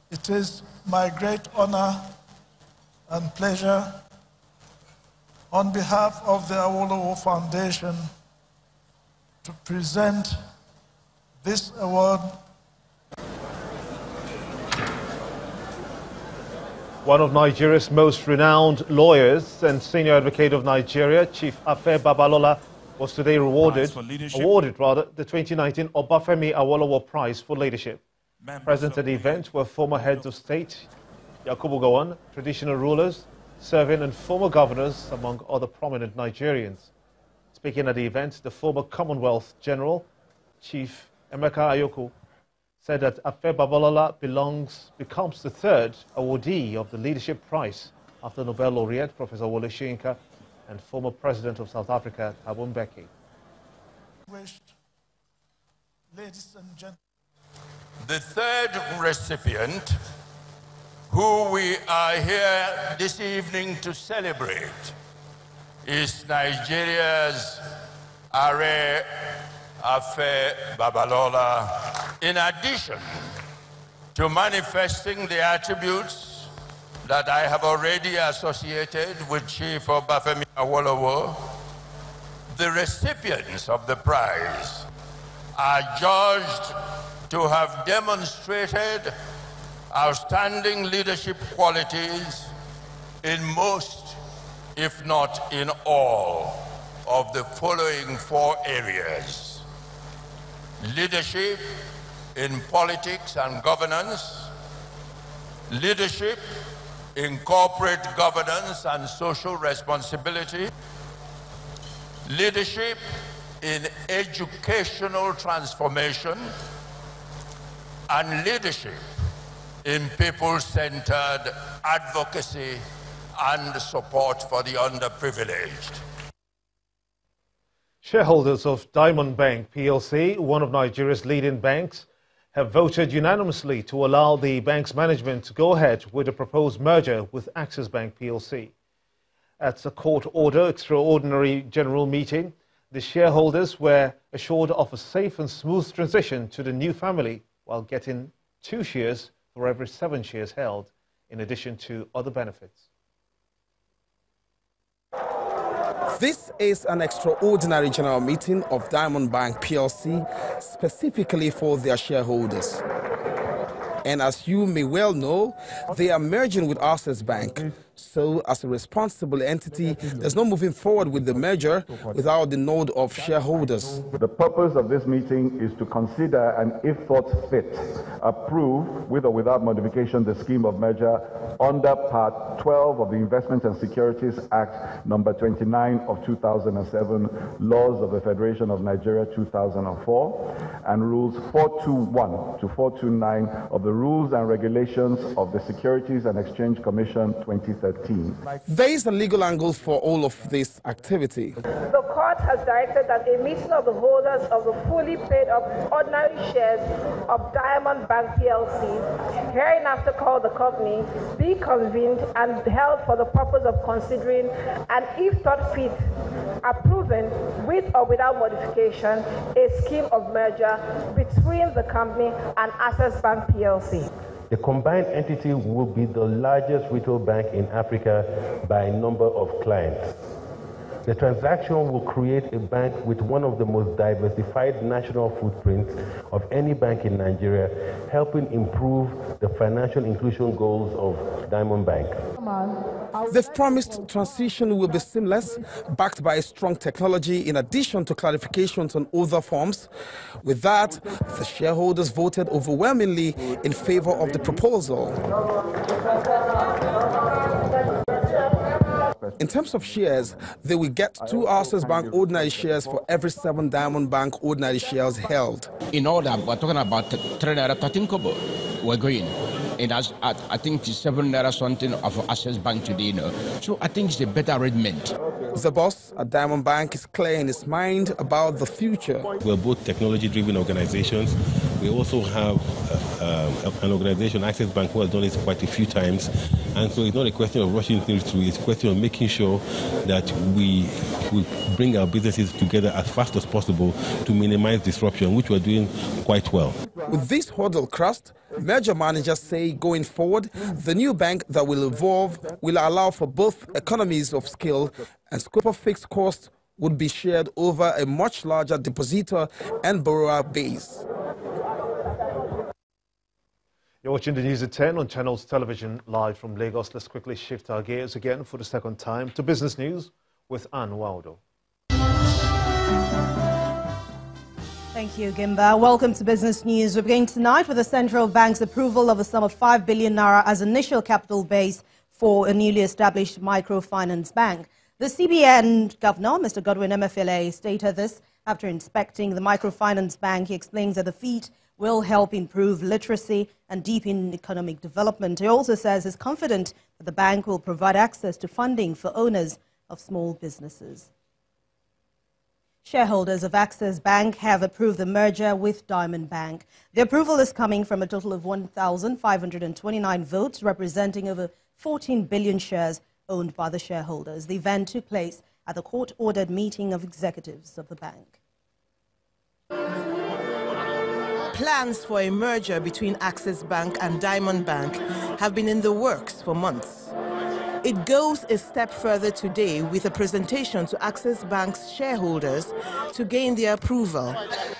It is my great honor and pleasure on behalf of the Awolowo Foundation to present this award. One of Nigeria's most renowned lawyers and senior advocate of Nigeria, Chief Afe Babalola, was today awarded the 2019 Obafemi Awolowo Prize for Leadership. Present at the event were former heads of state, Yakubu Gowon, traditional rulers, serving and former governors, among other prominent Nigerians. Speaking at the event, the former Commonwealth General, Chief Emeka Ayoku, said that Afe Babalola becomes the third awardee of the Leadership Prize after Nobel laureate Professor Wole Soyinka and former President of South Africa, Thabo Mbeki. Ladies and gentlemen, the third recipient, who we are here this evening to celebrate, is Nigeria's Afe Babalola. In addition to manifesting the attributes that I have already associated with Chief Obafemi Awolowo, the recipients of the prize are judged to have demonstrated outstanding leadership qualities in most, if not in all, of the following 4 areas: leadership in politics and governance, leadership in corporate governance and social responsibility, leadership in educational transformation, and leadership in people-centered advocacy and support for the underprivileged. Shareholders of Diamond Bank PLC, one of Nigeria's leading banks, have voted unanimously to allow the bank's management to go ahead with a proposed merger with Access Bank PLC. At a court-order extraordinary general meeting, the shareholders were assured of a safe and smooth transition to the new family while getting 2 shares for every 7 shares held, in addition to other benefits. This is an extraordinary general meeting of Diamond Bank PLC specifically for their shareholders. And as you may well know, they are merging with Access Bank. So, as a responsible entity, there's no moving forward with the merger without the nod of shareholders. The purpose of this meeting is to consider and, if thought fit, approve, with or without modification, the scheme of merger under Part 12 of the Investment and Securities Act number 29 of 2007, Laws of the Federation of Nigeria 2004, and Rules 421 to 429 of the Rules and Regulations of the Securities and Exchange Commission 2013. There is a legal angle for all of this activity. The court has directed that a meeting of the holders of the fully paid up ordinary shares of Diamond Bank PLC, hereinafter called the company, be convened and held for the purpose of considering and, if thought fit, approving, with or without modification, a scheme of merger between the company and Access Bank PLC. The combined entity will be the largest retail bank in Africa by number of clients. The transaction will create a bank with one of the most diversified national footprints of any bank in Nigeria, helping improve the financial inclusion goals of Diamond Bank. They've promised transition will be seamless, backed by strong technology in addition to clarifications on other forms. With that, the shareholders voted overwhelmingly in favor of the proposal. In terms of shares, they will get 2 Access Bank ordinary shares for every 7 Diamond Bank ordinary shares held. In order, we're talking about 3 naira 13 kobo. We're going. And I think it's 7 naira something of Access Bank today, So I think it's a better arrangement. The boss at Diamond Bank is clear in his mind about the future. We're both technology-driven organizations. We also have an organization, Access Bank, who has done this quite a few times. And so it's not a question of rushing things through, it's a question of making sure that we bring our businesses together as fast as possible to minimize disruption, which we're doing quite well. With this hurdle crossed, merger managers say going forward, the new bank that will evolve will allow for both economies of scale and scope of fixed costs would be shared over a much larger depositor and borrower base. You're watching the news at 10 on Channels Television live from Lagos. Let's quickly shift our gears again for the second time to business news with Awolowo. Thank you, Gimba. Welcome to Business News. We're beginning tonight with the Central Bank's approval of a sum of 5 billion naira as initial capital base for a newly established microfinance bank. The CBN governor, Mr. Godwin Emefiele, stated this after inspecting the microfinance bank. He explains that the feat will help improve literacy and deepen economic development. He also says he's confident that the bank will provide access to funding for owners of small businesses. Shareholders of Access Bank have approved the merger with Diamond Bank. The approval is coming from a total of 1,529 votes, representing over 14 billion shares owned by the shareholders. The event took place at the court-ordered meeting of executives of the bank. Plans for a merger between Access Bank and Diamond Bank have been in the works for months. It goes a step further today with a presentation to Access Bank's shareholders to gain their approval.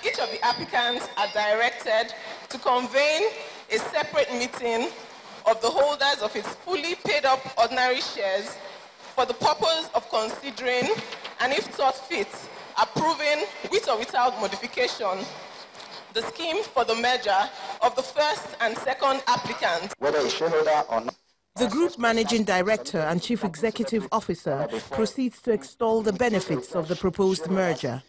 Each of the applicants are directed to convene a separate meeting of the holders of its fully paid-up ordinary shares for the purpose of considering and, if thought fit, approving with or without modification the scheme for the merger of the first and second applicants. Whether a shareholder or not. The Group Managing Director and Chief Executive Officer proceeds to extol the benefits of the proposed merger.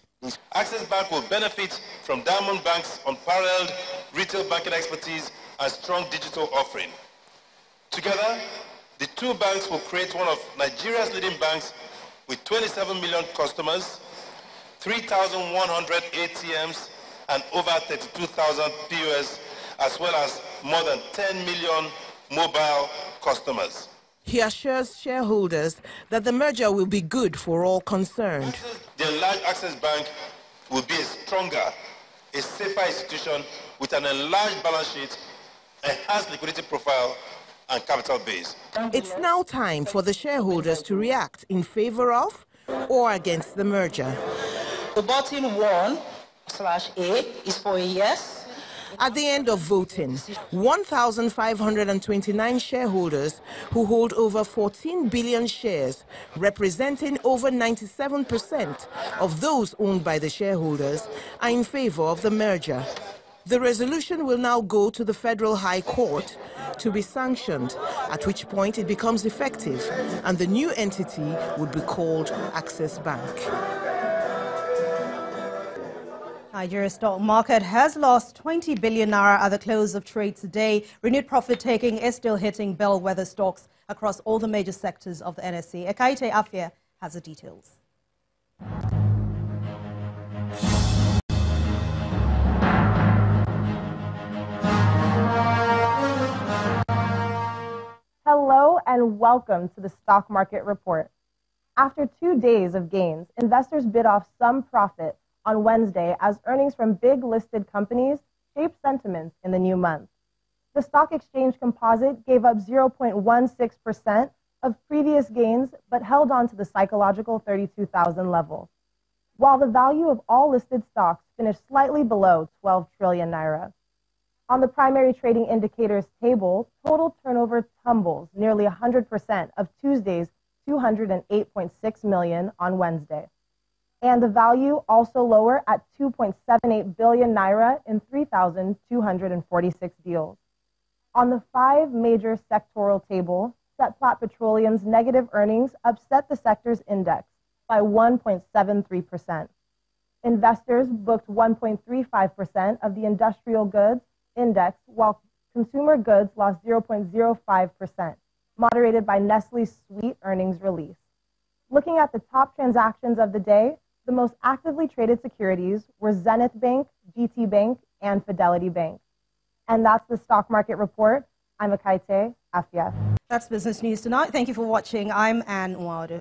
Access Bank will benefit from Diamond Bank's unparalleled retail banking expertise and strong digital offering. Together, the two banks will create one of Nigeria's leading banks with 27 million customers, 3,100 ATMs, and over 32,000 POS, as well as more than 10 million mobile customers. He assures shareholders that the merger will be good for all concerned. The enlarged Access Bank will be a stronger, a safer institution with an enlarged balance sheet, enhanced liquidity profile, and capital base. It's now time for the shareholders to react in favor of or against the merger. The button 1/A is for a yes. At the end of voting, 1,529 shareholders who hold over 14 billion shares, representing over 97% of those owned by the shareholders, are in favor of the merger. The resolution will now go to the Federal High Court to be sanctioned, at which point it becomes effective, and the new entity would be called Access Bank. Nigeria's stock market has lost 20 billion naira at the close of trade today. Renewed profit-taking is still hitting bellwether stocks across all the major sectors of the NSE. Ekaite Afia has the details. Hello and welcome to the Stock Market Report. After 2 days of gains, investors bid off some profit on Wednesday as earnings from big listed companies shaped sentiments in the new month. The stock exchange composite gave up 0.16% of previous gains but held on to the psychological 32,000 level, while the value of all listed stocks finished slightly below 12 trillion naira. On the primary trading indicators table, total turnover tumbles nearly 100% of Tuesday's 208.6 million on Wednesday, and the value also lower at 2.78 billion naira in 3,246 deals. On the 5 major sectoral table, Seplat Petroleum's negative earnings upset the sector's index by 1.73%. Investors booked 1.35% of the industrial goods index, while consumer goods lost 0.05%, moderated by Nestle's sweet earnings release. Looking at the top transactions of the day, the most actively traded securities were Zenith Bank, GT Bank, and Fidelity Bank. And that's the Stock Market Report. I'm Ekaite Afia. That's Business News Tonight. Thank you for watching. I'm Ann Nwado.